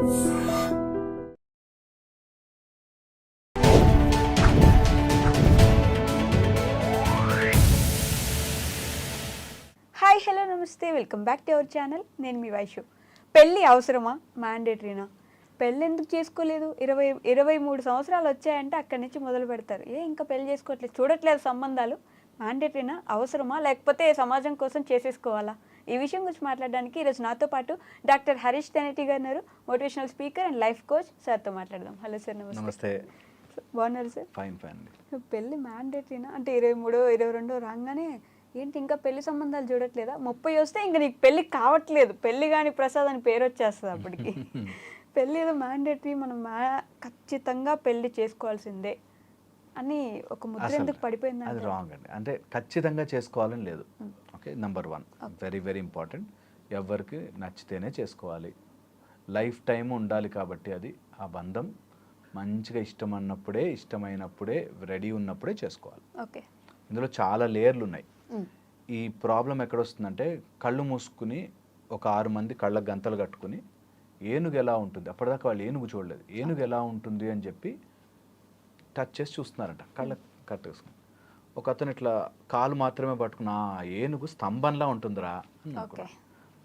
Hi hello నమస్తే, welcome back to our channel. నేను మీ వైషు. పెళ్ళి అవసరమా, మ్యాండేటరీనా? పెళ్ళి ఎందుకు చేసుకోలేదు? 23 సంవత్సరాలు వచ్చాయంటే అక్కడి నుంచి మొదలు పెడతారు. ఇంకా పెళ్ళి చేసుకోవట్లేదు, చూడట్లేదు సంబంధాలు, మ్యాండేటరీనా, అవసరమా, లేకపోతే సమాజం కోసం చేసేసుకోవాలా? ఈ విషయం గురించి మాట్లాడడానికి ఈరోజు నాతో పాటు డాక్టర్ హరీష్ తెనేటి గారు ఉన్నారు, motivational speaker and life coach. సార్తో మాట్లాడదాం. హలో సార్, నమస్తే. బాగున్నారు సార్? ఫైన్. పెళ్ళి మ్యాండేటరీనా అంటే 23, 22 రాగానే ఏంటి ఇంకా పెళ్లి సంబంధాలు చూడట్లేదా? 30 వస్తే ఇంకా నీకు పెళ్ళి కావట్లేదు, పెళ్ళి కానీ ప్రసాద్ అని పేరు వచ్చేస్తుంది అప్పటికి. పెళ్ళి ఏదో మ్యాండేటరీ, మనం ఖచ్చితంగా పెళ్లి చేసుకోవాల్సిందే అని ఒక ముద్ర ఎందుకు పడిపోయింది? అది రాంగ్ అండి. అంటే ఖచ్చితంగా చేసుకోవాలని లేదు. Okay, number 1 very very important. ఎవరికి నచ్చితేనే చేసుకోవాలి, లైఫ్ టైం ఉండాలి. కాబట్టి అది ఆ బంధం మంచిగా ఇష్టమైనప్పుడే, ఇష్టమైనప్పుడే, రెడీ ఉన్నప్పుడే చేసుకోవాలి. ఓకే, ఇందులో చాలా లేయర్లు ఉన్నాయి. ఈ ప్రాబ్లం ఎక్కడొస్తుందంటే, కళ్ళు మూసుకుని ఒక 6 మంది కళ్ళ గంతలు కట్టుకుని ఏనుగు ఎలా ఉంటుంది, అప్పటిదాకా వాళ్ళు ఏనుగు చూడలేదు, ఏనుగు ఎలా ఉంటుంది అని చెప్పి టచ్ చేసి చూస్తున్నారంట, కళ్ళ కట్టేసుకుని. ఒక అతను ఇట్లా కాలు మాత్రమే పట్టుకుని ఏనుగు స్తంభంలా ఉంటుందిరా అని,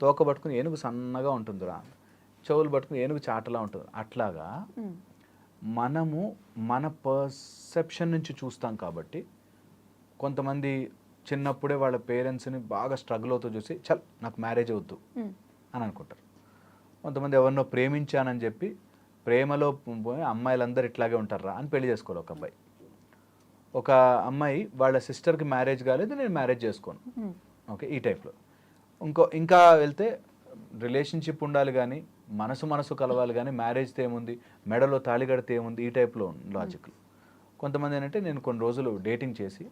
తోక పట్టుకుని ఏనుగు సన్నగా ఉంటుందిరా, చెవులు పట్టుకుని ఏనుగు చాటలా ఉంటుంది. అట్లాగా మనము మన పర్సెప్షన్ నుంచి చూస్తాం. కాబట్టి కొంతమంది చిన్నప్పుడే వాళ్ళ పేరెంట్స్ని బాగా స్ట్రగుల్ అవుతూ చూసి చల్ నాకు మ్యారేజ్ అవుద్దు అని అనుకుంటారు. కొంతమంది ఎవరినో ప్రేమించానని చెప్పి ప్రేమలో పోయి అమ్మాయిలందరూ ఇట్లాగే ఉంటారా అని పెళ్లి చేసుకోవాలి. ఒక అబ్బాయి, ఒక అమ్మాయి వాళ్ళ సిస్టర్కి మ్యారేజ్ కాలేదు, నేను మ్యారేజ్ చేసుకోను, ఓకే, ఈ టైప్లో. ఇంకా వెళ్తే రిలేషన్షిప్ ఉండాలి కానీ మనసు కలవాలి కానీ మ్యారేజ్తో ఏముంది, మెడలో తాళి కడితే ఏముంది, ఈ టైప్లో లాజిక్. కొంతమంది ఏంటంటే నేను కొన్ని రోజులు డేటింగ్ చేసి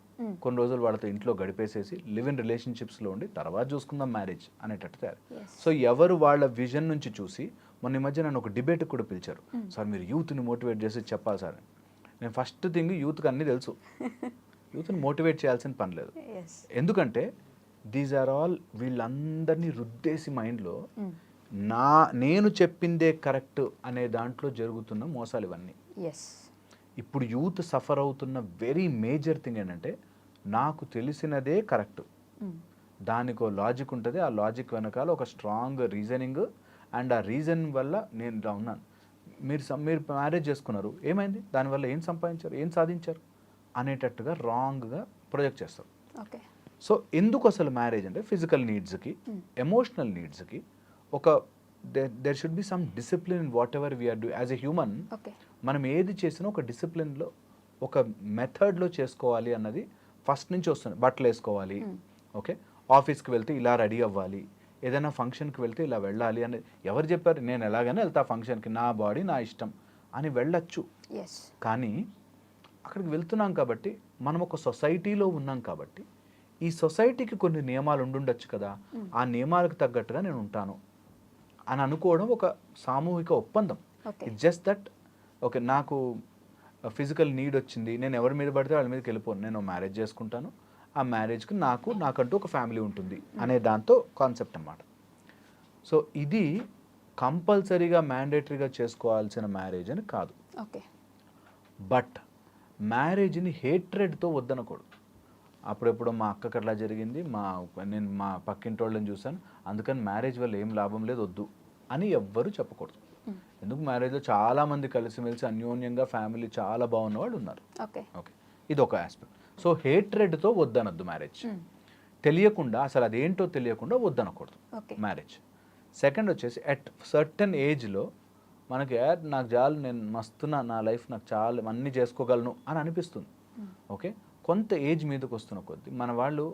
కొన్ని రోజులు వాళ్ళతో ఇంట్లో గడిపేసేసి లివ్ ఇన్ రిలేషన్షిప్స్లో ఉండి తర్వాత చూసుకుందాం మ్యారేజ్ అనేటట్టు తయారు. సో ఎవరు వాళ్ళ విజన్ నుంచి చూసి, మొన్న ఈ మధ్య నన్ను ఒక డిబేట్కి కూడా పిలిచారు. సార్ మీరు యూత్ని మోటివేట్ చేసి చెప్పాలి సార్. నేను ఫస్ట్ థింగ్, యూత్కి అన్నీ తెలుసు, యూత్ని మోటివేట్ చేయాల్సిన పని లేదు. ఎందుకంటే దీస్ ఆర్ ఆల్, వీళ్ళందరినీ రుద్దేసి మైండ్లో నేను చెప్పిందే కరెక్ట్ అనే దాంట్లో జరుగుతున్న మోసాలు ఇవన్నీ. ఇప్పుడు యూత్ సఫర్ అవుతున్న వెరీ మేజర్ థింగ్ ఏంటంటే, నాకు తెలిసినదే కరెక్ట్, దానికి ఒక లాజిక్ ఉంటుంది, ఆ లాజిక్ వెనకాల ఒక స్ట్రాంగ్ రీజనింగ్, అండ్ ఆ రీజన్ వల్ల నేను ఇలా ఉన్నాను. మీరు మ్యారేజ్ చేసుకున్నారు, ఏమైంది, దానివల్ల ఏం సంపాదించారు, ఏం సాధించారు అనేటట్టుగా రాంగ్గా ప్రొజెక్ట్ చేస్తారు. సో ఎందుకు అసలు మ్యారేజ్ అంటే, ఫిజికల్ నీడ్స్కి, ఎమోషనల్ నీడ్స్కి ఒక there should be some discipline in whatever we are doing as a human. మనం ఏది చేసినా ఒక డిసిప్లిన్లో, ఒక మెథడ్లో చేసుకోవాలి అన్నది ఫస్ట్ నుంచి వస్తుంది. బట్టలు వేసుకోవాలి, ఓకే, ఆఫీస్కి వెళ్తే ఇలా రెడీ అవ్వాలి, ఏదైనా ఫంక్షన్కి వెళ్తే ఇలా వెళ్ళాలి అనేది ఎవరు చెప్పారు? నేను ఎలాగైనా వెళ్తా ఫంక్షన్కి, నా బాడీ నా ఇష్టం అని వెళ్ళచ్చు. కానీ అక్కడికి వెళ్తున్నాం కాబట్టి, మనం ఒక సొసైటీలో ఉన్నాం కాబట్టి, ఈ సొసైటీకి కొన్ని నియమాలు ఉండుండొచ్చు కదా, ఆ నియమాలకు తగ్గట్టుగా నేను ఉంటాను అని అనుకోవడం ఒక సామూహిక ఒప్పందం. ఇట్స్ జస్ట్ దట్, ఓకే, నాకు ఫిజికల్ నీడ్ వచ్చింది, నేను ఎవరి మీద పడితే వాళ్ళ మీదకి వెళ్ళిపోను, నేను మ్యారేజ్ చేసుకుంటాను, ఆ మ్యారేజ్కి నాకంటూ ఒక ఫ్యామిలీ ఉంటుంది అనే దాంతో కాన్సెప్ట్ అన్నమాట. సో ఇది కంపల్సరీగా మ్యాండేటరీగా చేసుకోవాల్సిన మ్యారేజ్ అని కాదు. బట్ మ్యారేజ్ని హేట్రెడ్తో వద్దనకూడదు. అప్పుడెప్పుడు మా అక్కకి అట్లా జరిగింది, నేను మా పక్కింటి వాళ్ళని చూశాను, అందుకని మ్యారేజ్ వల్ల ఏం లాభం లేదు, వద్దు అని ఎవ్వరూ చెప్పకూడదు. ఎందుకు, మ్యారేజ్లో చాలామంది కలిసిమెలిసి అన్యోన్యంగా ఫ్యామిలీ చాలా బాగున్న వాళ్ళు ఉన్నారు. ఓకే, ఇది ఒక ఆస్పెక్ట్. సో హేట్రెడ్తో వద్దనొద్దు మ్యారేజ్. తెలియకుండా, అసలు అదేంటో తెలియకుండా వద్దనకూడదు మ్యారేజ్. సెకండ్ వచ్చేసి, అట్ సర్టన్ ఏజ్లో మనకి నాకు చాలు, నేను మస్తున్నా, నా లైఫ్ నాకు చాలు, అన్నీ చేసుకోగలను అని అనిపిస్తుంది. ఓకే, కొంత ఏజ్ మీదకి వస్తున్న కొద్దీ మన వాళ్ళు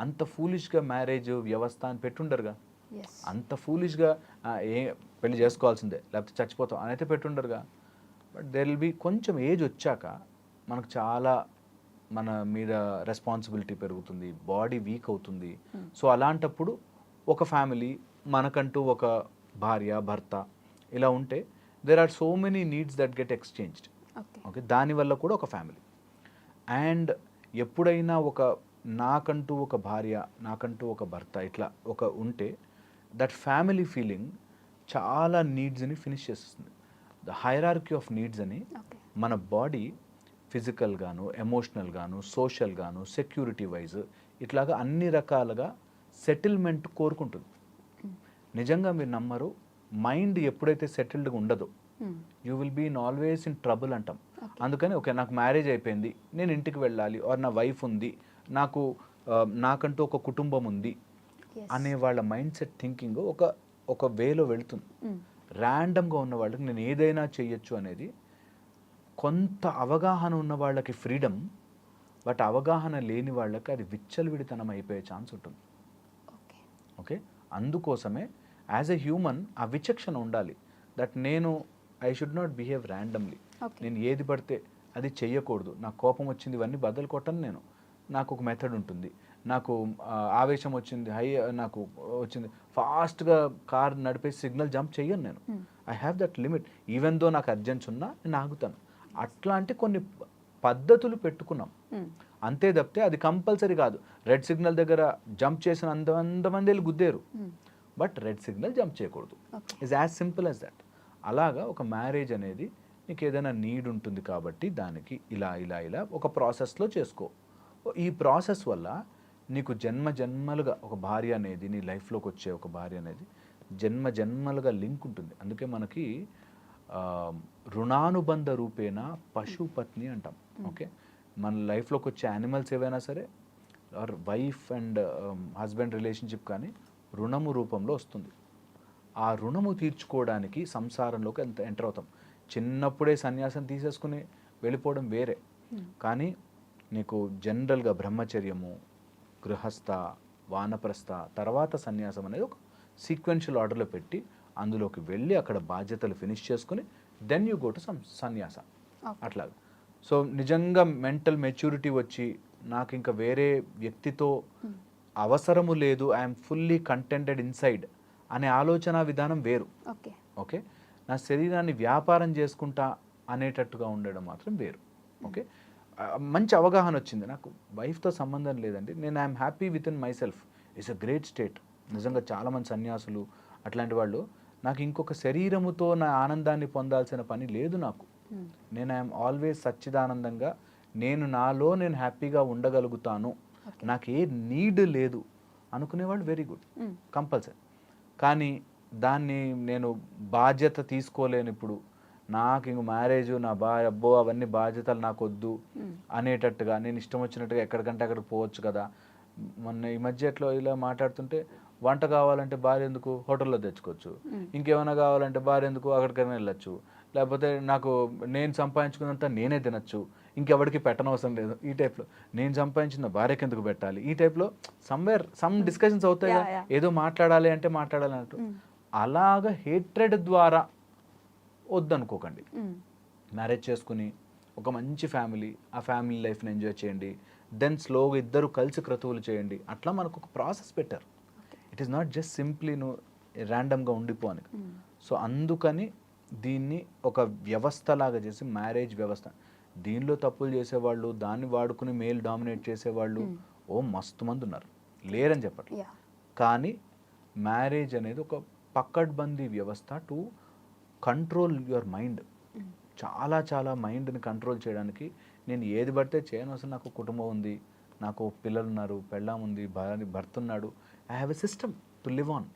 అంత ఫూలిష్గా మ్యారేజ్ వ్యవస్థ అని పెట్టుండరుగా, అంత ఫూలిష్గా పెళ్లి చేసుకోవాల్సిందే లేకపోతే చచ్చిపోతాం అని అయితే పెట్టుండరుగా. బట్ దెర్ విల్ బి కొంచెం ఏజ్ వచ్చాక మనకు చాలా మన మీద రెస్పాన్సిబిలిటీ పెరుగుతుంది, బాడీ వీక్ అవుతుంది. సో అలాంటప్పుడు ఒక ఫ్యామిలీ, మనకంటూ ఒక భార్య భర్త ఇలా ఉంటే, there are so many needs that get exchanged. Okay, దానివల్ల కూడా ఒక ఫ్యామిలీ. అండ్ ఎప్పుడైనా నాకంటూ ఒక భార్య, నాకంటూ ఒక భర్త ఇట్లా ఉంటే, దట్ ఫ్యామిలీ ఫీలింగ్ చాలా నీడ్స్ని ఫినిష్ చేస్తుంది. ద హైరార్కీ ఆఫ్ నీడ్స్ అని ఓకే. మన బాడీ ఫిజికల్ గాను, ఎమోషనల్ గాను, సోషల్ గాను, సెక్యూరిటీ వైజ్ ఇట్లాగా అన్ని రకాలుగా సెటిల్మెంట్ కోరుకుంటుంది. నిజంగా మీరు నమ్మరు, మైండ్ ఎప్పుడైతే సెటిల్డ్గా ఉండదో you will be in always in trouble అంటాం. అందుకని ఓకే నాకు మ్యారేజ్ అయిపోయింది, నేను ఇంటికి వెళ్ళాలి, ఆర్ నా వైఫ్ ఉంది, నాకు నాకంటూ ఒక కుటుంబం ఉంది అనే వాళ్ళ మైండ్ సెట్ థింకింగ్ ఒక వేలో వెళుతుంది. ర్యాండమ్గా ఉన్న వాళ్ళకి నేను ఏదైనా చెయ్యొచ్చు అనేది, కొంత అవగాహన ఉన్న వాళ్ళకి ఫ్రీడమ్, బట్ అవగాహన లేని వాళ్ళకి అది విచ్చలవిడితనం అయిపోయే ఛాన్స్ ఉంటుంది. ఓకే, అందుకోసమే యాజ్ ఎ హ్యూమన్ ఆ విచక్షణ ఉండాలి. దట్ నేను I should not behave randomly. నేను ఏది పడితే అది చెయ్యకూడదు. నాకు కోపం వచ్చింది ఇవన్నీ బదులు కొట్టను నేను. నాకు ఒక మెథడ్ ఉంటుంది. నాకు ఆవేశం వచ్చింది, నాకు వచ్చింది, ఫాస్ట్గా కార్ నడిపేసి సిగ్నల్ జంప్ చెయ్యను నేను. I have that limit. Even though నాకు అర్జెన్స్ ఉన్నా నేను ఆగుతాను. అట్లాంటి కొన్ని పద్ధతులు పెట్టుకున్నాం అంతే తప్పితే అది కంపల్సరీ కాదు. రెడ్ సిగ్నల్ దగ్గర జంప్ చేసిన అంతమంది వెళ్ళి గుద్దేరు, బట్ రెడ్ సిగ్నల్ జంప్ చేయకూడదు. Is as simple as that. అలాగా ఒక మ్యారేజ్ అనేది నీకు ఏదైనా నీడ్ ఉంటుంది కాబట్టి దానికి ఇలా ఇలా ఇలా ఒక ప్రాసెస్లో చేసుకో. ఈ ప్రాసెస్ వల్ల నీకు జన్మ జన్మలుగా ఒక భార్య అనేది, నీ లైఫ్లోకి వచ్చే ఒక భార్య అనేది జన్మ జన్మలుగా లింక్ ఉంటుంది. అందుకే మనకి రుణానుబంధ రూపేణ పశుపత్ని అంటాం. ఓకే, మన లైఫ్లోకి వచ్చే యానిమల్స్ ఏవైనా సరే, or wife and husband relationship కానీ రుణము రూపంలో వస్తుంది. ఆ రుణము తీర్చుకోవడానికి సంసారంలోకి ఎంటర్ అవుతాం. చిన్నప్పుడే సన్యాసం తీసేసుకుని వెళ్ళిపోవడం వేరే, కానీ నీకు జనరల్గా బ్రహ్మచర్యము, గృహస్థ, వానప్రస్థ, తర్వాత సన్యాసం అనేది ఒక సీక్వెన్షియల్ ఆర్డర్లో పెట్టి అందులోకి వెళ్ళి అక్కడ బాధ్యతలు ఫినిష్ చేసుకుని దెన్ యూ గో టు సన్యాస. అట్లాగా. సో నిజంగా మెంటల్ మెచ్యూరిటీ వచ్చి నాకు ఇంకా వేరే వ్యక్తితో అవసరము లేదు, ఐఎమ్ ఫుల్లీ కంటెంటెడ్ ఇన్సైడ్ అనే ఆలోచన విధానం వేరు. ఓకే, నా శరీరాన్ని వ్యాపారం చేసుకుంటా అనేటట్టుగా ఉండడం మాత్రం వేరు. ఓకే, మంచి అవగాహన వచ్చింది. నాకు వైఫ్తో సంబంధం లేదండి, నేను I'm happy with in my self. It's a great state. నిజంగా చాలామంది సన్యాసులు అట్లాంటి వాళ్ళు, నాకు ఇంకొక శరీరముతో నా ఆనందాన్ని పొందాల్సిన పని లేదు నాకు. నేను ఐఎమ్ ఆల్వేస్ సచ్చిదానందంగా, నేను నాలో నేను హ్యాపీగా ఉండగలుగుతాను, నాకు ఏ నీడ్ లేదు అనుకునేవాళ్ళు వెరీ గుడ్, కంపల్సరీ. కానీ దాన్ని నేను బాధ్యత తీసుకోలేను ఇప్పుడు, నాకు ఇంక మ్యారేజ్ నా అబ్బో అవన్నీ బాధ్యతలు నాకు వద్దు అనేటట్టుగా నేను ఇష్టం వచ్చినట్టుగా ఎక్కడికంటే అక్కడికి పోవచ్చు కదా. మొన్న ఈ మధ్య ఎట్లా ఇలా మాట్లాడుతుంటే, వంట కావాలంటే భార్య ఎందుకు, హోటల్లో తెచ్చుకోవచ్చు, ఇంకేమైనా కావాలంటే భార్య ఎందుకు, అక్కడికైనా వెళ్ళచ్చు, లేకపోతే నాకు నేను సంపాదించుకున్నంత నేనే తినచ్చు, ఇంకెవరికి పెట్టనవసరం లేదు, ఈ టైప్లో నేను సంపాదించిన భార్యకి ఎందుకు పెట్టాలి, ఈ టైప్లో సమ్ డిస్కషన్స్ అవుతాయి. ఏదో మాట్లాడాలి అంటే మాట్లాడాలి అన్నట్టు. అలాగా హేట్రెడ్ ద్వారా వద్దనుకోకండి. మ్యారేజ్ చేసుకుని ఒక మంచి ఫ్యామిలీ, ఆ ఫ్యామిలీ లైఫ్ని ఎంజాయ్ చేయండి, దెన్ స్లోగా ఇద్దరు కలిసి క్రతువులు చేయండి. అట్లా మనకు ఒక ప్రాసెస్ పెట్టారు. It is not just simply నువ్వు ర్యాండమ్గా ఉండిపోని. సో అందుకని దీన్ని ఒక వ్యవస్థలాగా చేసి, మ్యారేజ్ వ్యవస్థ, దీనిలో తప్పులు చేసేవాళ్ళు, దాన్ని వాడుకుని మేల్ డామినేట్ చేసేవాళ్ళు మస్తు మంది ఉన్నారు, లేరని చెప్పట్లేదు. కానీ మ్యారేజ్ అనేది ఒక పక్కడ్బందీ వ్యవస్థ టు కంట్రోల్ యువర్ మైండ్. చాలా చాలా మైండ్ని కంట్రోల్ చేయడానికి నేను ఏది పడితే చేయను, అసలు నాకు కుటుంబం ఉంది, నాకు పిల్లలు ఉన్నారు, పెళ్ళాం ఉంది, భర్త ఉన్నాడు, I have a system to live on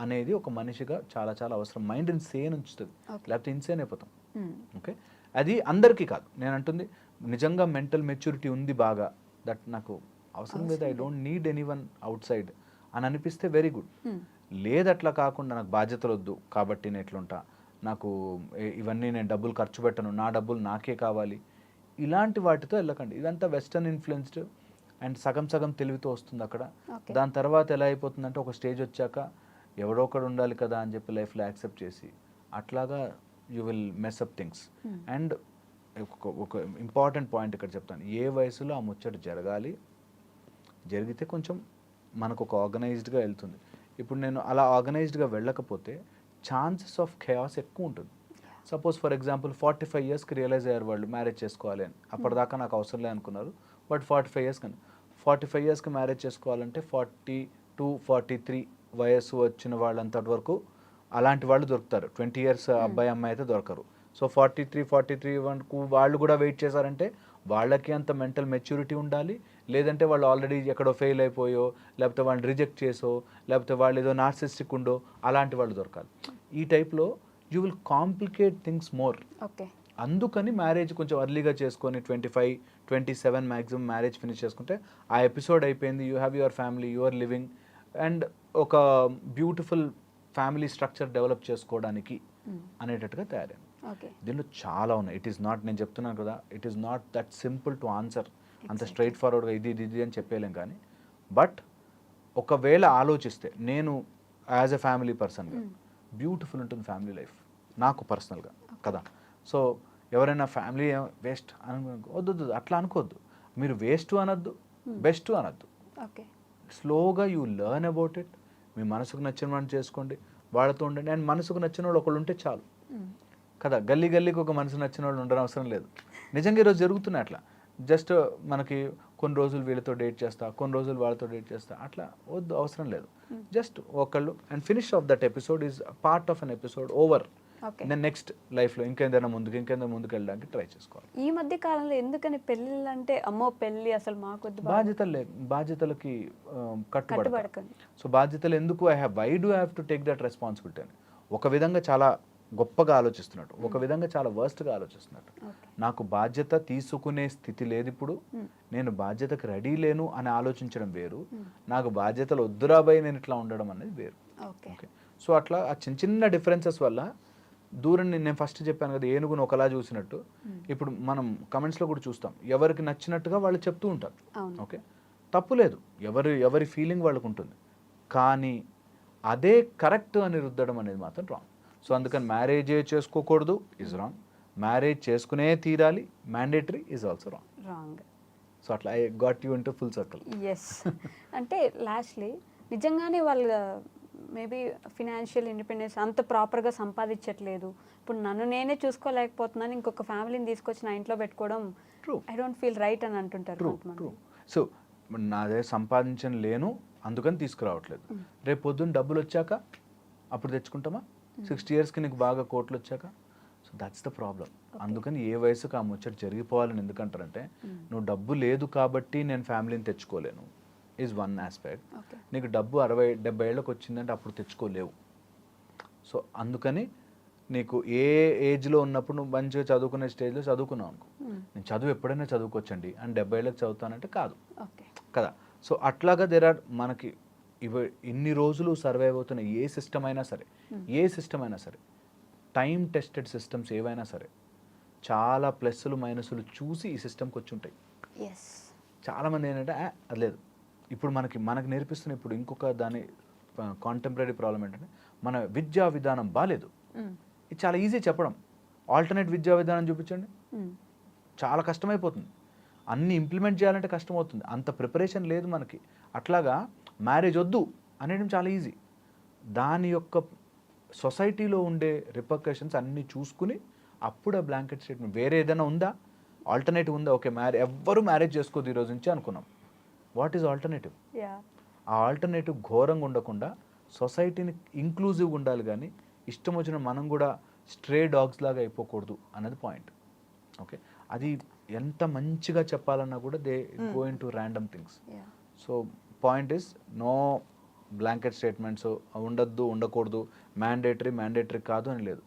అనేది ఒక మనిషిగా చాలా చాలా అవసరం. మైండ్ ఇన్సేన్ ఉంచుతుంది, లేకపోతే ఇన్సేన్ అయిపోతాం. ఓకే, అది అందరికీ కాదు నేను అంటుంది. నిజంగా మెంటల్ మెచ్యూరిటీ ఉంది బాగా, దట్ నాకు అవసరం లేదు, I don't need anyone out side అని అనిపిస్తే వెరీ గుడ్. లేదట్లా కాకుండా నాకు బాధ్యతలు వద్దు కాబట్టి నేను ఎట్లుంటా, నాకు ఇవన్నీ నేను డబ్బులు ఖర్చు పెట్టను, నా డబ్బులు నాకే కావాలి, ఇలాంటి వాటితో వెళ్ళకండి. ఇదంతా వెస్టర్న్ ఇన్ఫ్లుయెన్స్డ్ అండ్ సగం సగం తెలివితో వస్తుంది అక్కడ. దాని తర్వాత ఎలా అయిపోతుందంటే ఒక స్టేజ్ వచ్చాక ఎవడో ఒకడు ఉండాలి కదా అని చెప్పి లైఫ్లో యాక్సెప్ట్ చేసి అట్లాగా you will mess up things. And ఒక ఇంపార్టెంట్ పాయింట్ ఇక్కడ చెప్తాను, ఏ వయసులో ఆ ముచ్చట జరగాలి, జరిగితే కొంచెం మనకు ఒక ఆర్గనైజ్డ్గా వెళ్తుంది. ఇప్పుడు నేను అలా ఆర్గనైజ్డ్గా వెళ్ళకపోతే ఛాన్సెస్ ఆఫ్ ఖయాస్ ఎక్కువ ఉంటుంది. సపోజ్ ఫర్ ఎగ్జాంపుల్ 45 yearsకి రియలైజ్ అయ్యారు వాళ్ళు మ్యారేజ్ చేసుకోవాలి అని, అప్పటిదాకా నాకు అవసరం లేదు అనుకున్నారు, బట్ 45 years కానీ 45 yearsకి మ్యారేజ్ చేసుకోవాలంటే 42, 43 వయస్సు వచ్చిన వాళ్ళంతటి వరకు అలాంటి వాళ్ళు దొరుకుతారు. 20 ఇయర్స్ అబ్బాయి అమ్మాయి అయితే దొరకరు. సో 43 వరకు వాళ్ళు కూడా వెయిట్ చేశారంటే వాళ్ళకి అంత మెంటల్ మెచ్యూరిటీ ఉండాలి. లేదంటే వాళ్ళు ఆల్రెడీ ఎక్కడో ఫెయిల్ అయిపోయో, లేకపోతే వాళ్ళని రిజెక్ట్ చేసో, లేకపోతే వాళ్ళు ఏదో నార్సిస్టిక్ ఉండో అలాంటి వాళ్ళు దొరకాలి. ఈ టైప్లో you will complicate things more. Okay. అందుకని మ్యారేజ్ కొంచెం అర్లీగా చేసుకొని 25, 27 మ్యాక్సిమం మ్యారేజ్ ఫినిష్ చేసుకుంటే ఆ ఎపిసోడ్ అయిపోయింది. You have your family, your living and ఒక బ్యూటిఫుల్ ఫ్యామిలీ స్ట్రక్చర్ డెవలప్ చేసుకోవడానికి అనేటట్టుగా తయారైంది. ఓకే. దీనిలో చాలా ఉన్నాయి. ఇట్ ఈస్ నాట్, నేను చెప్తున్నాను కదా, it is not that simple to answer. అంత స్ట్రైట్ ఫార్వర్డ్గా ఇది ఇది ఇది అని చెప్పలేం. కానీ బట్ ఒకవేళ ఆలోచిస్తే నేను యాజ్ ఎ ఫ్యామిలీ పర్సన్గా బ్యూటిఫుల్ ఉంటుంది ఫ్యామిలీ లైఫ్ నాకు పర్సనల్గా కదా. సో ఎవరైనా ఫ్యామిలీ వేస్ట్ అని వద్దు, అట్లా అనుకోవద్దు. మీరు వేస్ట్ అనొద్దు, బెస్ట్ అనొద్దు. ఓకే. స్లోగా యూ లెర్న్ అబౌట్ ఇట్. మీ మనసుకు నచ్చిన వాడిని చేసుకోండి, వాళ్ళతో ఉండండి. అండ్ మనసుకు నచ్చిన వాళ్ళు ఒకళ్ళు ఉంటే చాలు కదా. గల్లీకి ఒక మనసు నచ్చిన వాళ్ళు ఉండడం అవసరం లేదు. నిజంగా ఈరోజు జరుగుతున్నాయి అట్లా. జస్ట్ మనకి కొన్ని రోజులు వీళ్ళతో డేట్ చేస్తా, కొన్ని రోజులు వాళ్ళతో డేట్ చేస్తా, అట్లా వద్దు, అవసరం లేదు. జస్ట్ ఒకళ్ళు and finish off that episode is part of an episode over. నేను నెక్స్ట్ లైఫ్లో ఇంకేదైనా ముందుకు వెళ్ళడానికి ట్రై చేసుకోవాలి. ఈ మధ్య కాలంలో ఎందుకని పెళ్ళిళ్ళు అంటే అమ్మో పెళ్ళి అసలు మాకొద్దు, బాధ్యతలకి కట్టుబడకండి. సో బాధ్యతలు ఎందుకు, why do have to take that responsibility అని ఒక విధంగా చాలా గొప్పగా ఆలోచిస్తున్నట్టు, ఒక విధంగా చాలా వర్స్ట్గా ఆలోచిస్తున్నట్టు. నాకు బాధ్యత తీసుకునే స్థితి లేదు ఇప్పుడు, నేను బాధ్యతకు రెడీ లేను అని ఆలోచించడం వేరు, నాకు బాధ్యతలు వద్దురాబాయి నేను ఇట్లా ఉండడం అనేది వేరు. ఓకే. సో అట్లా ఆ చిన్న డిఫరెన్సెస్ వల్ల దూరం, నేను ఫస్ట్ చెప్పాను కదా ఏనుగును ఒకలా చూసినట్టు, ఇప్పుడు మనం కమెంట్స్లో కూడా చూస్తాం, ఎవరికి నచ్చినట్టుగా వాళ్ళు చెప్తూ ఉంటారు. ఓకే, తప్పు లేదు, ఎవరి ఫీలింగ్ వాళ్ళకు ఉంటుంది. కానీ అదే కరెక్ట్ అని రుద్దడం అనేది మాత్రం రాంగ్. సో అందుకని మ్యారేజే చేసుకోకూడదు ఈజ్ రాంగ్, మ్యారేజ్ చేసుకునే తీరాలి mandatory is also wrong. So అట్లా I got you into full circle. Yes. అంటే లాస్ట్లీ నిజంగానే వాళ్ళ మేబీ ఫినాన్షియల్ ఇండిపెండెన్స్ అంత ప్రాపర్గా సంపాదించట్లేదు, ఇప్పుడు నన్ను నేనే చూసుకోలేకపోతున్నాను, ఇంకొక ఫ్యామిలీని తీసుకొచ్చి నా ఇంట్లో పెట్టుకోవడం ఐ డోంట్ ఫీల్ రైట్ అని అంటుంటారు. సో నాదే సంపాదించలేను అందుకని తీసుకురావట్లేదు, రేపు పొద్దున్న డబ్బులు వచ్చాక అప్పుడు తెచ్చుకుంటామా? 60 ఇయర్స్కి నీకు బాగా కోట్లు వచ్చాక. So that's the problem. అందుకని ఏ వయసుకు ఆ ముచ్చట జరిగిపోవాలని ఎందుకంటారంటే, నువ్వు డబ్బు లేదు కాబట్టి నేను ఫ్యామిలీని తెచ్చుకోలేను ఈజ్ వన్ ఆస్పెక్ట్. నీకు డబ్బు 60-70 ఏళ్ళకి వచ్చిందంటే అప్పుడు తెచ్చుకోలేవు. సో అందుకని నీకు ఏ ఏజ్లో ఉన్నప్పుడు నువ్వు మంచిగా చదువుకునే స్టేజ్లో చదువుకున్నావు అనుకో, నేను చదువు ఎప్పుడైనా చదువుకోవచ్చండి అని 70 ఏళ్ళకి చదువుతానంటే కాదు కదా. సో అట్లాగా మనకి ఇన్ని రోజులు సర్వైవ్ అవుతున్న ఏ సిస్టమ్ అయినా సరే టైం టెస్టెడ్ సిస్టమ్స్ ఏవైనా సరే చాలా ప్లస్లు మైనస్లు చూసి ఈ సిస్టమ్కి వచ్చి ఉంటాయి. చాలామంది ఏంటంటే అది లేదు, ఇప్పుడు మనకి నేర్పిస్తున్న ఇప్పుడు ఇంకొక దాని కాంటెంపరీ ప్రాబ్లం ఏంటంటే మన విద్యా విధానం బాగాలేదు. ఇది చాలా ఈజీ చెప్పడం, ఆల్టర్నేట్ విద్యా విధానం చూపించండి, చాలా కష్టమైపోతుంది. అన్ని ఇంప్లిమెంట్ చేయాలంటే కష్టమవుతుంది, అంత ప్రిపరేషన్ లేదు మనకి. అట్లాగా మ్యారేజ్ వద్దు అనేయడం చాలా ఈజీ. దాని యొక్క సొసైటీలో ఉండే రిపర్కషన్స్ అన్నీ చూసుకుని అప్పుడు ఆ బ్లాంకెట్ స్టేట్మెంట్ వేరే ఏదైనా ఉందా, ఆల్టర్నేటివ్ ఉందా? ఓకే, ఎవ్వరూ మ్యారేజ్ చేసుకోదు ఈరోజు నుంచి అనుకున్నాం. What is alternative? ఆ ఆల్టర్నేటివ్ ఘోరంగా ఉండకుండా సొసైటీని ఇంక్లూజివ్గా ఉండాలి, కానీ ఇష్టం వచ్చిన మనం కూడా స్ట్రే డాగ్స్ లాగా అయిపోకూడదు అన్నది పాయింట్. ఓకే, అది ఎంత మంచిగా చెప్పాలన్నా కూడా they go into random things. So point is no blanket statements ఉండద్దు, ఉండకూడదు, మ్యాండేటరీ కాదు అని లేదు.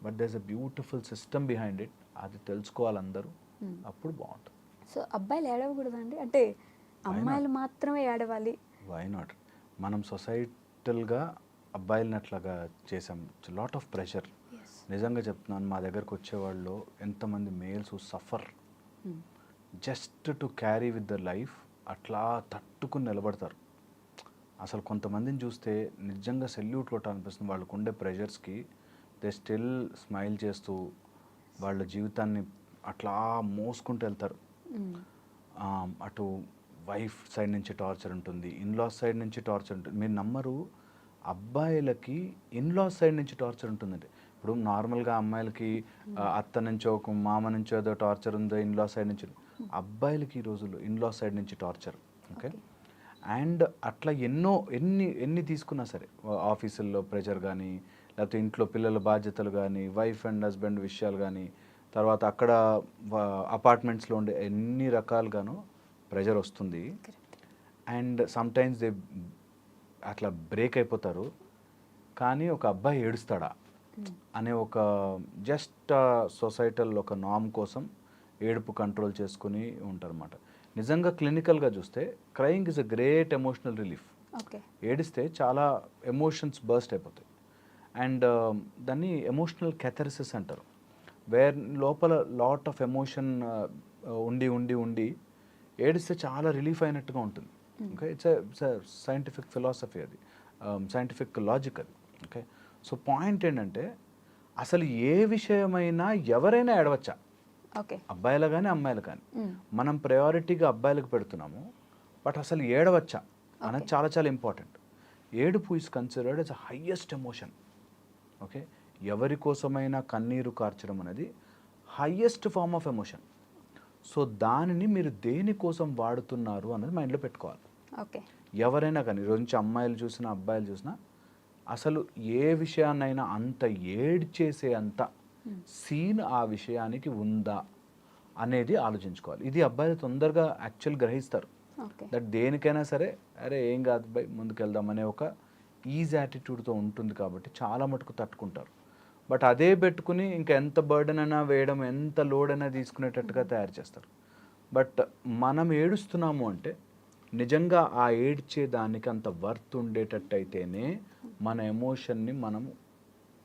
But there is a beautiful system behind it. అది తెలుసుకోవాలి అందరూ, అప్పుడు బాగుంటుంది. సో అబ్బాయిలు ఏడవకూడదండి, అంటే అమ్మాయిలు మాత్రమే ఏడవాలి? Why not? మనం సొసైటల్గా అబ్బాయిలని అట్లాగా చేసాం, లాట్ ఆఫ్ ప్రెషర్. నిజంగా చెప్తున్నాను, మా దగ్గరకు వచ్చేవాళ్ళు ఎంతమంది males suffer just to carry with the life, అట్లా తట్టుకుని నిలబడతారు. అసలు కొంతమందిని చూస్తే నిజంగా సెల్యూట్ కొట్టాలనిపిస్తుంది. వాళ్ళకు ఉండే ప్రెషర్స్కి దే స్టిల్ స్మైల్ చేస్తూ వాళ్ళ జీవితాన్ని అట్లా మోసుకుంటూ వెళ్తారు. అటు వైఫ్ సైడ్ నుంచి టార్చర్ ఉంటుంది, ఇన్లాస్ సైడ్ నుంచి టార్చర్ ఉంటుంది. మీరు నమ్మరు, అబ్బాయిలకి ఇన్లాస్ సైడ్ నుంచి టార్చర్ ఉంటుందండి. ఇప్పుడు నార్మల్గా అమ్మాయిలకి అత్త నుంచో ఒక మామ నుంచో ఏదో టార్చర్ ఉందో ఇన్లాస్ సైడ్ నుంచి, అబ్బాయిలకి ఈ రోజుల్లో ఇన్లాస్ సైడ్ నుంచి టార్చర్. ఓకే, అండ్ అట్లా ఎన్ని తీసుకున్నా సరే, ఆఫీసుల్లో ప్రెషర్ కానీ, లేకపోతే ఇంట్లో పిల్లల బాధ్యతలు కానీ, వైఫ్ అండ్ హస్బెండ్ విషయాలు కానీ, తర్వాత అక్కడ అపార్ట్మెంట్స్లో ఉండే ఎన్ని రకాలుగానో ప్రెషర్ వస్తుంది. అండ్ సమ్టైమ్స్ దే అట్లా బ్రేక్ అయిపోతారు. కానీ ఒక అబ్బాయి ఏడుస్తాడా అనే ఒక జస్ట్ సొసైటల్ ఒక నామ్ కోసం ఏడుపు కంట్రోల్ చేసుకుని ఉంటారన్నమాట. నిజంగా క్లినికల్గా చూస్తే crying is a great emotional relief. ఏడిస్తే చాలా ఎమోషన్స్ బర్స్ట్ అయిపోతాయి. అండ్ దాన్ని ఎమోషనల్ కెథరిసిస్ అంటారు. వేర్ లోపల లాట్ ఆఫ్ ఎమోషన్ ఉండి ఉండి ఉండి ఏడిస్తే చాలా రిలీఫ్ అయినట్టుగా ఉంటుంది. ఓకే, ఇట్స్ సైంటిఫిక్ ఫిలాసఫీ, అది సైంటిఫిక్ లాజిక్ అది. ఓకే, సో పాయింట్ ఏంటంటే అసలు ఏ విషయమైనా ఎవరైనా ఏడవచ్చా, అబ్బాయిలు కానీ అమ్మాయిలు కానీ. మనం ప్రయారిటీగా అబ్బాయిలకు పెడుతున్నాము, బట్ అసలు ఏడవచ్చా అనేది చాలా చాలా ఇంపార్టెంట్. ఏడుపు is considered as a highest emotion. Okay, ఎవరి కోసమైనా కన్నీరు కార్చడం అనేది highest form of emotion. So దానిని మీరు దేనికోసం వాడుతున్నారు అనేది మైండ్లో పెట్టుకోవాలి. ఎవరైనా కానీ ఈరోజు నుంచి అమ్మాయిలు చూసినా అబ్బాయిలు చూసినా అసలు ఏ విషయాన్నైనా అంత ఏడ్చేసే అంత సీన్ ఆ విషయానికి ఉందా అనేది ఆలోచించుకోవాలి. ఇది అబ్బాయిలు తొందరగా యాక్చువల్ గ్రహిస్తారు. దట్ దేనికైనా సరే అరే ఏం కాదు బై ముందుకెళ్దాం అనే ఒక ఈజీ యాటిట్యూడ్తో ఉంటుంది కాబట్టి చాలా మటుకు తట్టుకుంటారు. బట్ అదే పెట్టుకుని ఇంకా ఎంత బర్డెన్ అయినా వేయడం, ఎంత లోడ్ అయినా తీసుకునేటట్టుగా తయారు చేస్తారు. బట్ మనం ఏడుస్తున్నాము అంటే నిజంగా ఆ ఏడ్చే దానికి అంత వర్త్ ఉండేటట్టు అయితేనే మన ఎమోషన్ని మనం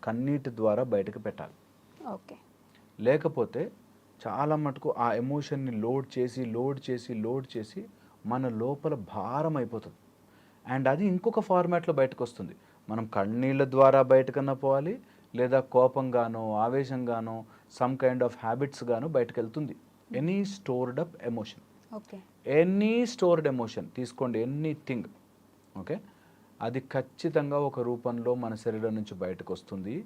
కన్నీటి ద్వారా బయటకు పెట్టాలి. లేకపోతే చాలా మటుకు ఆ ఎమోషన్ని లోడ్ చేసి లోడ్ చేసి లోడ్ చేసి మన లోపల భారం అయిపోతుంది. అండ్ అది ఇంకొక ఫార్మాట్లో బయటకు వస్తుంది. మనం కన్నీళ్ళ ద్వారా బయటకన్నా పోవాలి, లేదా కోపంగానో ఆవేశంగానో సమ్ కైండ్ ఆఫ్ హ్యాబిట్స్ గానో బయటకు వెళ్తుంది. Any stored up emotion, any stored emotion తీసుకోండి, ఎనీథింగ్. ఓకే, అది ఖచ్చితంగా ఒక రూపంలో మన శరీరం నుంచి బయటకు వస్తుంది.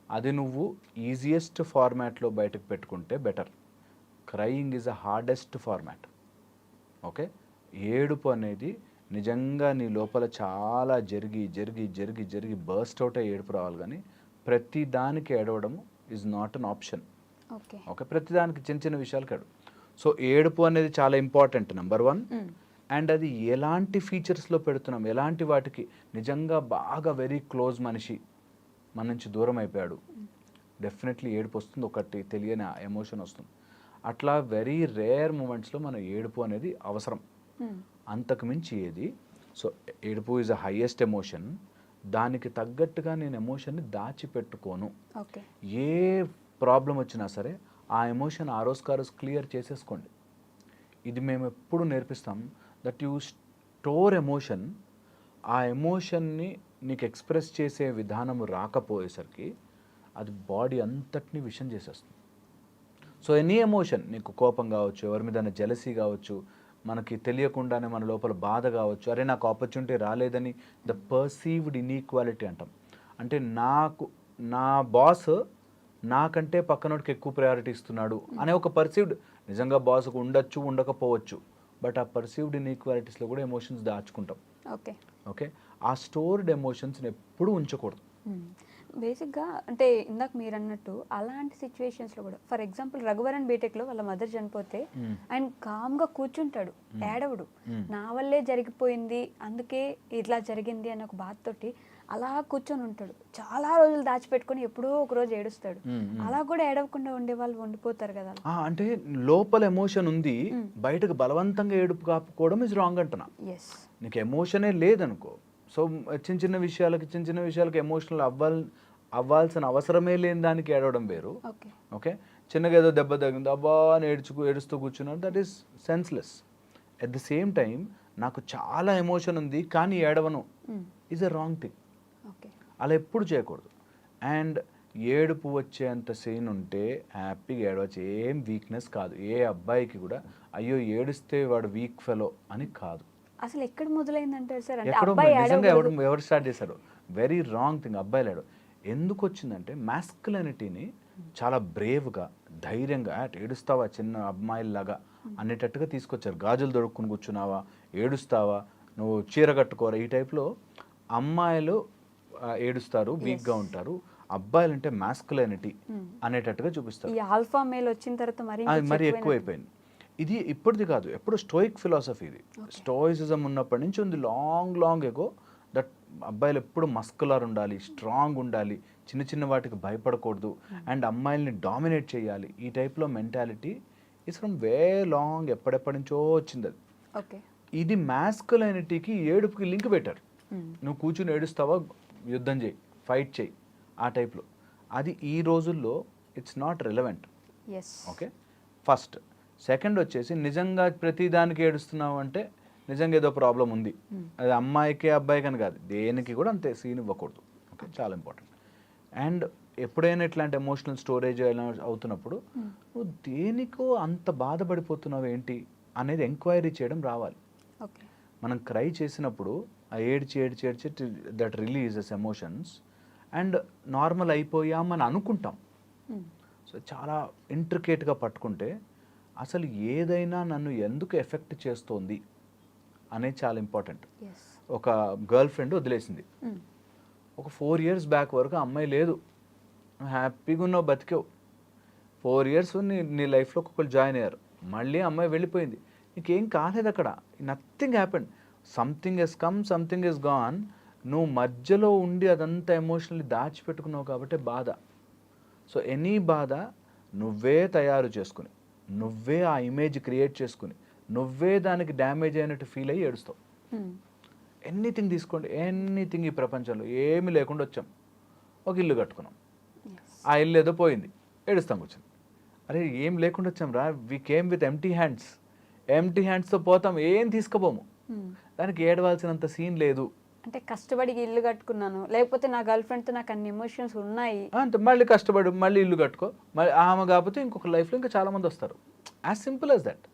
అది నువ్వు ఈజియెస్ట్ ఫార్మాట్లో బయటకు పెట్టుకుంటే better. Crying is a hardest format. Okay, ఏడుపు అనేది నిజంగా నీ లోపల చాలా జరిగి జరిగి జరిగి జరిగి బర్స్ట్ అవుట్ అయ్యి ఏడుపు రావాలి. కానీ ప్రతి దానికి ఏడవడం is not an option. Okay, ప్రతి దానికి చిన్న చిన్న విషయాలకు ఏడు. సో ఏడుపు అనేది చాలా ఇంపార్టెంట్, నెంబర్ 1. అండ్ అది ఎలాంటి ఫీచర్స్లో పెడుతున్నాం, ఎలాంటి వాటికి. నిజంగా బాగా వెరీ క్లోజ్ మనిషి మన నుంచి దూరం అయిపోయాడు, డెఫినెట్లీ ఏడుపు వస్తుంది, ఒకటి తెలియని ఎమోషన్ వస్తుంది. అట్లా వెరీ రేర్ మూమెంట్స్లో మన ఏడుపు అనేది అవసరం. అంతకు మించి ఏది. సో ఏడుపు ఈజ్ అ హైయెస్ట్ ఎమోషన్. దానికి తగ్గట్టుగా నేను ఎమోషన్ని దాచిపెట్టుకోను. ఏ ప్రాబ్లం వచ్చినా సరే ఆ ఎమోషన్ ఆ రోజు క్లియర్ చేసేసుకోండి. ఇది మేము ఎప్పుడు నేర్పిస్తాం, దట్ యూ స్టోర్ ఎమోషన్. ఆ ఎమోషన్ని నీకు ఎక్స్ప్రెస్ చేసే విధానం రాకపోయేసరికి అది బాడీ అంతటినీ విషం చేసేస్తుంది. సో ఎనీ ఎమోషన్, నీకు కోపం కావచ్చు, ఎవరి మీద జెలసీ కావచ్చు, మనకి తెలియకుండానే మన లోపల బాధ కావచ్చు, అరే నాకు ఆపర్చునిటీ రాలేదని ద పర్సీవ్డ్ ఇన్ఈక్వాలిటీ అంటాం. అంటే నా బాస్ నాకంటే పక్కనోడికి ఎక్కువ ప్రయారిటీ ఇస్తున్నాడు అనే ఒక పర్సీవ్డ్, నిజంగా బాస్కు ఉండొచ్చు ఉండకపోవచ్చు, బట్ ఆ పర్సీవ్డ్ ఇన్ఈక్వాలిటీస్లో కూడా ఎమోషన్స్ దాచుకుంటాం. ఓకే, ఆ స్టోర్డ్ ఎమోషన్స్ని ఎప్పుడూ ఉంచకూడదు. బేసిక్గా అంటే ఇందాక మీరు అన్నట్టు అలాంటి సిచ్యువేషన్స్లో కూడా, ఫర్ ఎగ్జాంపుల్ రఘువరన్ బీటెక్లో వాళ్ళ మదర్ చనిపోతే ఆయన కామ్గా కూర్చుంటాడు, ఏడవడు. నా వల్లే జరిగిపోయింది, అందుకే ఇట్లా జరిగింది అనే ఒక బాధతోటి అలా కూర్చొని ఉంటాడు. చాలా రోజులు దాచిపెట్టుకొని ఎప్పుడో ఒక రోజు ఏడుస్తాడు. అలా కూడా ఏడవకుండా ఉండే వాళ్ళు ఉండిపోతారు కదా. అంటే లోపల ఎమోషన్ ఉంది, బయటకు బలవంతంగా ఏడుపు కాపుకోవడం ఇస్ రాంగ్ అంటున్నా. నీకు ఎమోషనే లేదనుకో, సో చిన్న చిన్న విషయాలకి ఎమోషనల్ అవ్వాల్సిన అవసరమే లేని దానికి ఏడవడం వేరు. ఓకే, చిన్నగా ఏదో దెబ్బ తగింది అబ్బా అని ఏడుస్తూ కూర్చున్నాను, that is senseless. At the same time నాకు చాలా ఎమోషన్ ఉంది కానీ ఏడవను ఈజ్ ఎ రాంగ్ థింగ్. అలా ఎప్పుడు చేయకూడదు. అండ్ ఏడుపు వచ్చేంత సీన్ ఉంటే హ్యాపీగా ఏడవచ్చు, ఏం వీక్నెస్ కాదు. ఏ అబ్బాయికి కూడా అయ్యో ఏడిస్తే వాడు వీక్ ఫెలో అని కాదు. అసలు ఎక్కడ మొదలైందంటారు సార్? ఎక్కడో నిజంగా ఎవరు స్టార్ట్ చేశారు? Very wrong thing. అబ్బాయిలు ఎందుకు వచ్చిందంటే మాస్కులినిటీని చాలా బ్రేవ్గా, ధైర్యంగా, ఏడుస్తావా చిన్న అమ్మాయిలాగా అనేటట్టుగా తీసుకొచ్చారు. గాజులు దొడుక్కుని కూర్చున్నావా, ఏడుస్తావా, నువ్వు చీర కట్టుకోరా, ఈ టైప్లో అమ్మాయిలు ఏడుస్తారు, వీక్గా ఉంటారు. అబ్బాయిలు అంటే మాస్కులైనిటీ అనేటట్టుగా చూపిస్తారు. ఈ ఆల్ఫా మేల్ వచ్చిన తర్వాత మరి మరి ఎక్కువైపోయింది. ఇది ఇప్పటిది కాదు, ఎప్పుడు స్టోయిక్ ఫిలాసఫీ ఇది. స్టోయిసిజం ఉన్నప్పటి నుంచి ఉంది, లాంగ్ ఎగో. దట్ అబ్బాయిలు ఎప్పుడు మస్కులర్ ఉండాలి, స్ట్రాంగ్ ఉండాలి, చిన్న చిన్న వాటికి భయపడకూడదు, అండ్ అమ్మాయిల్ని డామినేట్ చేయాలి. ఈ టైప్లో mentality is from way long, ఎప్పటి నుంచో వచ్చింది అది. ఓకే, ఇది మాస్కులైనిటీకి ఏడుపుకి లింక్ పెట్టారు. నువ్వు కూర్చుని ఏడుస్తావా, యుద్ధం చేయి, ఫైట్ చేయి, ఆ టైప్లో. అది ఈ రోజుల్లో it's not relevant. Okay, first. Second వచ్చేసి నిజంగా ప్రతిదానికి ఏడుస్తున్నావు అంటే నిజంగా ఏదో ప్రాబ్లం ఉంది. అది అమ్మాయికి అబ్బాయికి అని కాదు, దేనికి కూడా అంతే సీన్ ఇవ్వకూడదు. ఓకే, చాలా ఇంపార్టెంట్. అండ్ ఎప్పుడైనా ఇట్లాంటి ఎమోషనల్ స్టోరేజ్ అవుతున్నప్పుడు నువ్వు దేనికో అంత బాధపడిపోతున్నావు ఏంటి అనేది ఎంక్వైరీ చేయడం రావాలి. మనం క్రై చేసినప్పుడు ఆ ఏడ్చి that releases emotions and normal అయిపోయామని అనుకుంటాం. సో చాలా ఇంట్రికేట్గా పట్టుకుంటే అసలు ఏదైనా నన్ను ఎందుకు ఎఫెక్ట్ చేస్తోంది అనేది చాలా ఇంపార్టెంట్. ఒక గర్ల్ ఫ్రెండ్ వదిలేసింది. ఒక 4 years బ్యాక్ వరకు అమ్మాయి లేదు, హ్యాపీగా ఉన్నావు, బతికావు. 4 years నీ లైఫ్లో ఒకళ్ళు జాయిన్ అయ్యారు, మళ్ళీ అమ్మాయి వెళ్ళిపోయింది, నీకేం కాలేదు అక్కడ, nothing happened. Something he's come, something he's gone. నువ్వు మధ్యలో ఉండి అదంతా ఎమోషనల్లీ దాచిపెట్టుకున్నావు కాబట్టి బాధ. సో ఎనీ బాధ నువ్వే తయారు చేసుకుని, నువ్వే ఆ ఇమేజ్ క్రియేట్ చేసుకుని, నువ్వే దానికి డ్యామేజ్ అయినట్టు ఫీల్ అయ్యి ఏడుస్తావు. ఎనీథింగ్ తీసుకోండి, ఎనీథింగ్ ఈ ప్రపంచంలో ఏమీ లేకుండా వచ్చాం, ఒక ఇల్లు కట్టుకున్నాం, ఆ ఇల్లు ఏదో పోయింది, ఏడుస్తాం కూర్చొని. అరే ఏం లేకుండా వచ్చాం రా, వి కేమ్ విత్ ఎంటీ హ్యాండ్స్తో పోతాం, ఏం తీసుకుపోము. దానికి ఏడవాల్సినంత సీన్ లేదు. అంటే కష్టపడి ఇల్లు కట్టుకున్నాను, లేకపోతే నా గర్ల్ ఫ్రెండ్తో నాకు అన్ని ఎమోషన్స్ ఉన్నాయి అంతే, మళ్ళీ కష్టపడి మళ్ళీ ఇల్లు కట్టుకో, మళ్ళీ ఆమె కాకపోతే ఇంకొక లైఫ్లో ఇంకా చాలామంది వస్తారు. As simple as that.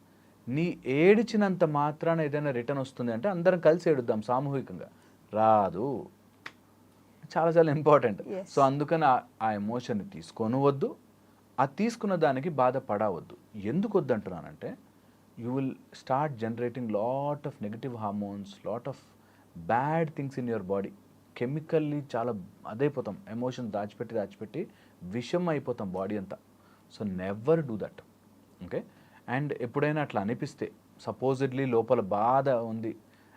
నీ ఏడిచినంత మాత్రాన ఏదైనా రిటర్న్ వస్తుంది అంటే అందరం కలిసి ఏడుద్దాం సామూహికంగా, రాదు. చాలా చాలా ఇంపార్టెంట్. సో అందుకని ఆ ఎమోషన్ని తీసుకోనవద్దు, ఆ తీసుకున్న దానికి బాధపడవద్దు. ఎందుకు వద్దు అంటున్నానంటే you will start generating lot of negative hormones, lot of bad things in your body. Chemically చాలా అదైపోతాం, ఎమోషన్ దాచిపెట్టి విషం అయిపోతాం బాడీ అంతా. So never do that. Okay, and ఎప్పుడైనా అట్లా అనిపిస్తే, సపోజిడ్లీ లోపల బాధ ఉంది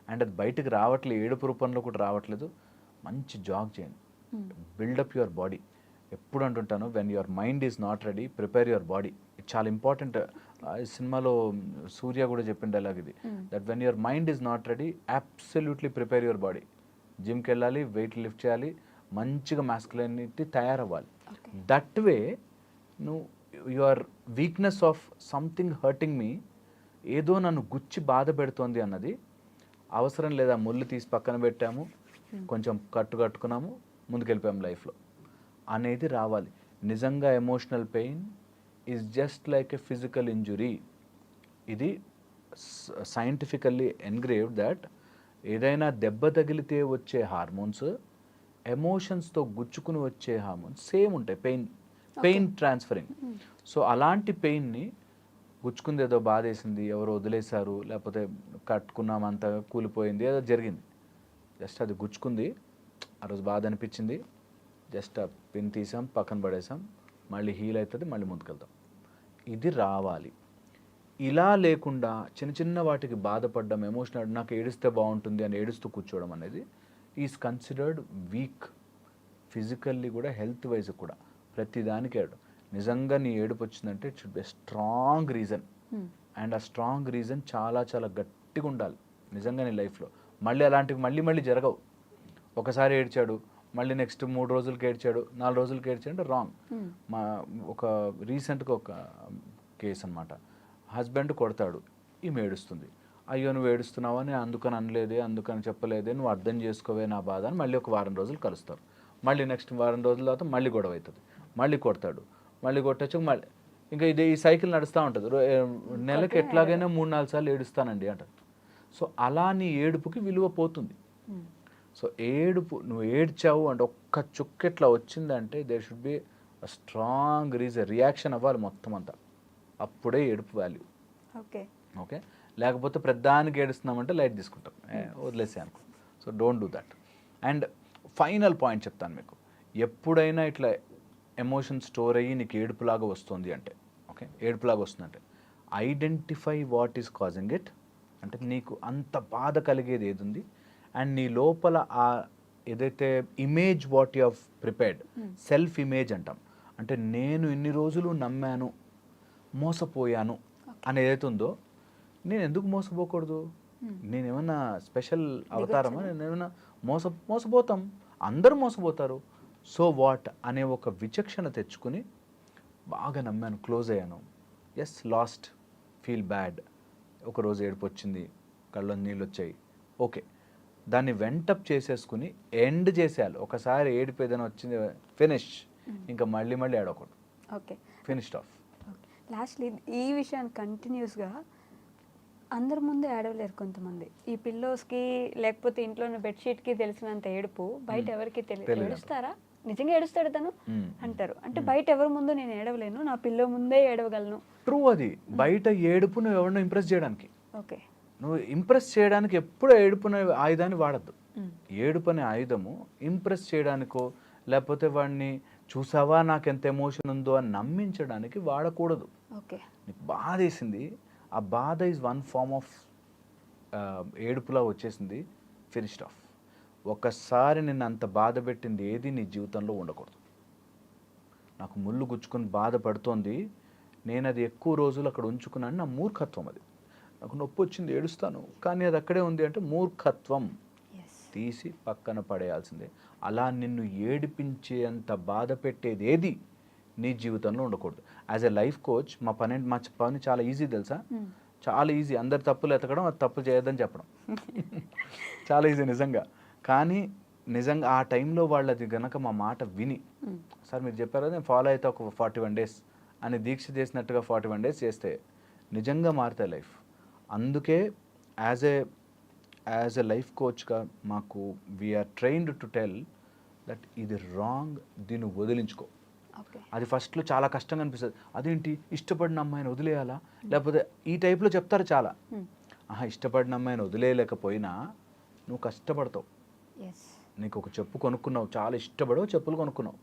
అండ్ అది బయటకు రావట్లేదు, ఏడుపు రూపంలో కూడా రావట్లేదు, మంచి జాగ్ చేయండి, బిల్డప్ యువర్ బాడీ. ఎప్పుడు అంటుంటాను, when your mind is not ready, prepare your body. ఇది చాలా ఇంపార్టెంట్. ఈ సినిమాలో సూర్య కూడా చెప్పిన డైలాగ్ ఇది, that when your mind is not ready, absolutely prepare your body. జిమ్కి వెళ్ళాలి, వెయిట్ లిఫ్ట్ చేయాలి, మంచిగా మాస్కులైనిటీ తయారవ్వాలి. దట్ వే నువ్వు your weakness of something hurting me, ఏదో నన్ను గుచ్చి బాధ పెడుతోంది అన్నది అవసరం లేదా, ముళ్ళు తీసి పక్కన పెట్టాము, కొంచెం కట్టుకున్నాము, ముందుకెళ్ళిపోయాము లైఫ్లో అనేది రావాలి. నిజంగా emotional pain is just like a physical injury. ఇది సైంటిఫికల్లీ ఎన్గ్రేవ్డ్ దట్ ఏదైనా దెబ్బ తగిలితే వచ్చే హార్మోన్స్, ఎమోషన్స్తో గుచ్చుకుని వచ్చే హార్మోన్స్ సేమ్ ఉంటాయి, పెయిన్ ట్రాన్స్ఫరింగ్. సో అలాంటి పెయిన్ని, గుచ్చుకుంది ఏదో బాధేసింది, ఎవరో వదిలేశారు, లేకపోతే కట్టుకున్నాం అంతా కూలిపోయింది, ఏదో జరిగింది, జస్ట్ అది గుచ్చుకుంది, ఆ రోజు బాధ అనిపించింది, జస్ట్ ఆ పిన్ తీసాం, పక్కన పడేసాం, మళ్ళీ హీల్ అవుతుంది, మళ్ళీ ముందుకెళ్తాం. ఇది రావాలి. ఇలా లేకుండా చిన్న చిన్న వాటికి బాధపడడం, ఎమోషనల్, నాకు ఏడిస్తే బాగుంటుంది అని ఏడుస్తూ కూర్చోవడం అనేది ఈజ్ కన్సిడర్డ్ వీక్. ఫిజికల్లీ కూడా, హెల్త్ వైజ్ కూడా, ప్రతిదానికి ఏడు. నిజంగా నీ ఏడుపు వచ్చిందంటే it should be strong reason, and ఆ స్ట్రాంగ్ రీజన్ చాలా చాలా గట్టిగా ఉండాలి నిజంగా నీ లైఫ్లో. మళ్ళీ అలాంటివి మళ్ళీ జరగవు. ఒకసారి ఏడ్చాడు, మళ్ళీ నెక్స్ట్ 3 రోజులకి ఏడ్చాడు, 4 రోజులకి ఏడ్చాడు అంటే రాంగ్. మా ఒక రీసెంట్గా ఒక కేసు అనమాట, హస్బెండ్ కొడతాడు, ఈమె ఏడుస్తుంది, అయ్యో నువ్వు ఏడుస్తున్నావని అందుకని అనలేదే, అందుకని చెప్పలేదే, నువ్వు అర్థం చేసుకోవే నా బాధ అని మళ్ళీ ఒక వారం రోజులు కలుస్తారు. మళ్ళీ నెక్స్ట్ వారం రోజుల తర్వాత మళ్ళీ గొడవ అవుతుంది, మళ్ళీ కొడతాడు, మళ్ళీ కొట్టచ్చు, మళ్ళీ ఇంకా ఈ సైకిల్ నడుస్తూ ఉంటుంది. నెలకి ఎట్లాగైనా 3-4 సార్లు ఏడుస్తానండి అంటారు. సో అలా నీ ఏడుపుకి విలువ పోతుంది. సో ఏడుపు, నువ్వు ఏడ్చావు అంటే ఒక్క చుక్కెట్లా వచ్చిందంటే there should be strong reaction అవ్వాలి మొత్తం అంతా, అప్పుడే ఏడుపు వాల్యూ. ఓకే, లేకపోతే ప్రధానికి ఏడుస్తున్నామంటే లైట్ తీసుకుంటాం, వదిలేసే అనుకో. So don't do that. And final point చెప్తాను మీకు. ఎప్పుడైనా ఇట్లా ఎమోషన్ స్టోర్ అయ్యి నీకు ఏడుపులాగా వస్తుంది అంటే, ఓకే, ఏడుపులాగా వస్తుందంటే identify what is causing it. అంటే నీకు అంత బాధ కలిగేది ఏది ఉంది, అండ్ నీ లోపల ఆ ఏదైతే image what you have prepared, self image అంటాం. అంటే నేను ఇన్ని రోజులు నమ్మాను, మోసపోయాను అని ఏదైతే ఉందో, నేను ఎందుకు మోసపోకూడదు? నేనేమన్నా స్పెషల్ అవతారమా? నేనేమన్నా మోసపోతాం, అందరూ మోసపోతారు. సో వాట్ అనే ఒక విచక్షణ తెచ్చుకుని బాగా నమ్మాను, క్లోజ్ అయ్యాను, ఎస్ లాస్ట్, ఫీల్ బ్యాడ్, ఒకరోజు ఏడుపు వచ్చింది, కళ్ళలో నీళ్ళు వచ్చాయి, ఓకే, దాన్ని వెంటప్ చేసేసుకుని ఎండ్ చేసేయాలి. ఒకసారి ఏడుపు ఏదైనా వచ్చింది, ఫినిష్, ఇంకా మళ్ళీ ఏడవకూడదు, ఓకే, ఫినిష్డ్ ఆఫ్. లాస్ట్లీ ఈ విషయాన్ని కంటిన్యూస్గా అందరి ముందు ఏడవలేరు కొంతమంది. ఈ పిల్లోస్కి లేకపోతే ఇంట్లో ఉన్న బెడ్షీట్కి తెలిసినంత ఏడుపు బయట ఎవరికి తెలియదు. ఏడుస్తారా? నిజంగా ఏడుస్తాడు తను అంటారు. అంటే బయట ఎవరి ముందు నేను ఏడవలేను, నా పిల్లో ముందే ఏడవగలను. ట్రూ. అది బయట ఏడుపు నువ్వు ఎవరినో ఇంప్రెస్ చేయడానికి, ఓకే, నువ్వు ఇంప్రెస్ చేయడానికి ఎప్పుడు ఏడుపునే ఆయుధాన్ని వాడద్దు. ఏడుపు అనే ఆయుధము ఇంప్రెస్ చేయడానికో లేకపోతే వాడిని చూసావా నాకు ఎంత ఎమోషన్ ఉందో అని నమ్మించడానికి వాడకూడదు. ఓకే, నీకు బాధ వేసింది, ఆ బాధ ఈజ్ వన్ ఫార్మ్ ఆఫ్ ఏడుపులా వచ్చేసింది, ఫినిష్డ్ ఆఫ్. ఒకసారి నిన్ను అంత బాధ పెట్టింది ఏది నీ జీవితంలో ఉండకూడదు. నాకు ముళ్ళు గుచ్చుకొని బాధపడుతోంది, నేను అది ఎక్కువ రోజులు అక్కడ ఉంచుకున్నాను, నా మూర్ఖత్వం. అది నాకు నొప్పి వచ్చింది, ఏడుస్తాను, కానీ అది అక్కడే ఉంది అంటే మూర్ఖత్వం, తీసి పక్కన పడేయాల్సిందే. అలా నిన్ను ఏడిపించేంత బాధ పెట్టేది ఏది నీ జీవితంలో ఉండకూడదు. యాజ్ ఎ లైఫ్ కోచ్ మా పని చాలా ఈజీ తెలుసా, చాలా ఈజీ. అందరి తప్పులు ఎతకడం, అది తప్పు చేయొద్దని చెప్పడం చాలా ఈజీ నిజంగా. కానీ నిజంగా ఆ టైంలో వాళ్ళది గనక మా మాట విని, సార్ మీరు చెప్పారు కదా నేను ఫాలో అయితే ఒక 41 days అని దీక్ష చేసినట్టుగా 41 days చేస్తే నిజంగా మారుతాయి లైఫ్. అందుకే యాజ్ ఎ లైఫ్ కోచ్గా మాకు we're trained to tell that ఇది రాంగ్, దీన్ని వదిలించుకో. అది ఫస్ట్లో చాలా కష్టంగా అనిపిస్తుంది, అదేంటి ఇష్టపడిన అమ్మాయిని వదిలేయాలా, లేకపోతే ఈ టైప్లో చెప్తారు చాలా. ఇష్టపడిన అమ్మాయిని వదిలేయలేకపోయినా నువ్వు కష్టపడతావు. నీకు ఒక చెప్పు కొనుక్కున్నావు, చాలా ఇష్టపడవు చెప్పులు కొనుక్కున్నావు,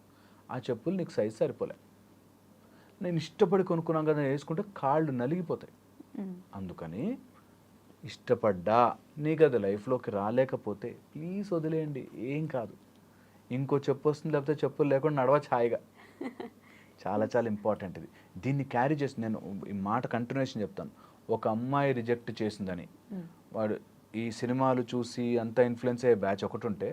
ఆ చెప్పులు నీకు సైజ్ సరిపోలే, నేను ఇష్టపడి కొనుక్కున్నాను కదా వేసుకుంటే కాళ్ళు నలిగిపోతాయి. అందుకని ఇష్టపడ్డా నీకు అది లైఫ్లోకి రాలేకపోతే ప్లీజ్ వదిలేయండి, ఏం కాదు. ఇంకో చెప్పు వస్తుంది, లేకపోతే చెప్పులు లేకుండా నడవచ్చు హాయిగా. చాలా చాలా ఇంపార్టెంట్ ఇది. దీన్ని క్యారీ చేసి నేను ఈ మాట కంటిన్యూషన్ చెప్తాను. ఒక అమ్మాయి రిజెక్ట్ చేసిందని వాడు ఈ సినిమాలు చూసి అంతా ఇన్ఫ్లుయెన్స్ అయ్యే బ్యాచ్ ఒకటి ఉంటే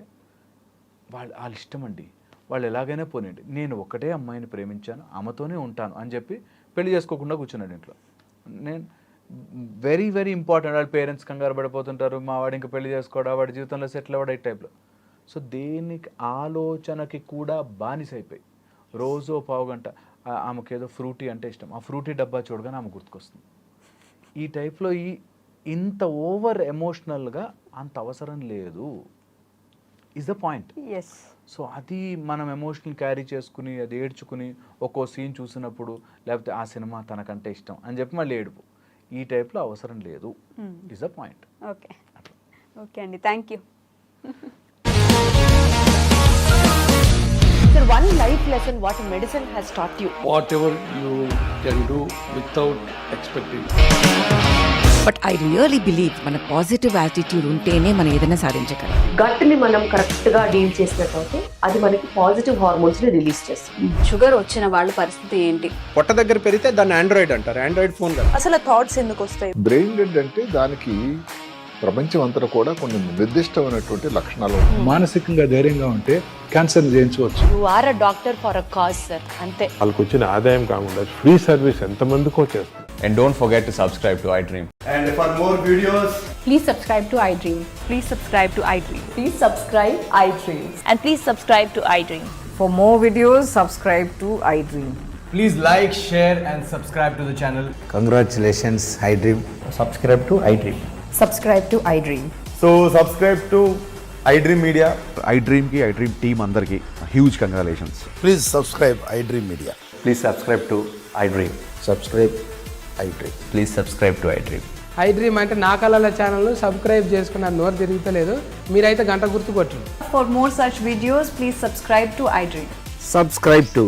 వాళ్ళ ఇష్టం అండి, వాళ్ళు ఎలాగైనా పోనండి, నేను ఒకటే అమ్మాయిని ప్రేమించాను, ఆమెతోనే ఉంటాను అని చెప్పి పెళ్లి చేసుకోకుండా కూర్చున్నాడు ఇంట్లో. నేను వెరీ వెరీ ఇంపార్టెంట్. వాళ్ళ పేరెంట్స్ కంగారు పడిపోతుంటారు, మా వాడు ఇంకా పెళ్లి చేసుకోవడా, వాడి జీవితంలో సెటిల్ అవ్వడా, ఈ టైప్లో. సో దేనికి ఆలోచనకి కూడా బానిసైపోయి రోజు పావు గంట ఆమెకు ఏదో ఫ్రూటీ అంటే ఇష్టం, ఆ ఫ్రూటీ డబ్బా చూడగానే ఆమె గుర్తుకొస్తుంది. ఈ టైప్లో ఇంత ఓవర్ ఎమోషనల్గా అంత అవసరం లేదు, ఈజ్ ద పాయింట్. సో అది మనం ఎమోషనల్ క్యారీ చేసుకుని అది ఏడ్చుకుని ఒక్కో సీన్ చూసినప్పుడు లేకపోతే ఆ సినిమా తనకంటే ఇష్టం అని చెప్పి మళ్ళీ ఏడుపు, ఈ టైప్లో అవసరం లేదు, is the point. Okay okay అండి, thank you. Sir, one life lesson what medicine has taught you. Whatever you can do without expecting. But I really believe మన పాజిటివ్ యాటిట్యూడ్ ఉంటేనే మనం ఏదైనా సాధించగలం. గట్ని మనం కరెక్ట్గా డీల్ చేసినట్లయితే అది మనకి పాజిటివ్ హార్మోన్స్ని రిలీజ్ చేస్తుంది. షుగర్ వచ్చిన వాళ్ళ పరిస్థితి ఏంటి? పొట్ట దగ్గర పెరిగితే దాన్ని ఆండ్రాయిడ్ అంటారు, ఆండ్రాయిడ్ ఫోన్ కదా. అసలు థాట్స్ ఎందుకు వస్తాయి? బ్రెయిన్ డెడ్ అంటే దానికి ప్రపంచం అంతా కూడా కొన్ని నిర్దిష్టమైనటువంటి లక్షణాలు ఉన్నాయి. మానసికంగా ధైర్యంగా ఉంటే క్యాన్సర్ జయించవచ్చు. You are a doctor for a cause sir, అంతే. వాళ్ళకి వచ్చిన ఆదాయం కాకుండా ఫ్రీ సర్వీస్ ఎంతమందికో చేస్తుంది. And don't forget to subscribe to iDream. And for more videos, Please subscribe to iDream. Please subscribe to iDream. Please subscribe iDream. And please subscribe to iDream. For more videos, subscribe to iDream. please like, share and subscribe to the channel. Congratulations, iDream. Subscribe to iDream. Subscribe to iDream. So subscribe to iDream Media. iDream ki iDream team andarki huge congratulations. Please subscribe iDream Media. Please subscribe to iDream. Subscribe iDream. Please subscribe to iDream. I dream అంటే నా కళల ఛానల్ను subscribe చేసుకున్న నోరు తిరుగుతలేదు. మీరైతే గంట గుర్తు కొట్టండి. For more such videos, please subscribe to iDream. Subscribe to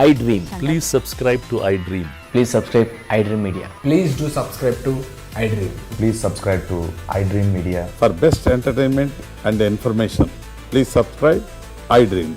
iDream. Please subscribe to iDream. Please subscribe iDream Media. Please do subscribe to iDream. Please subscribe to iDream Media. For best entertainment and information, please subscribe iDream.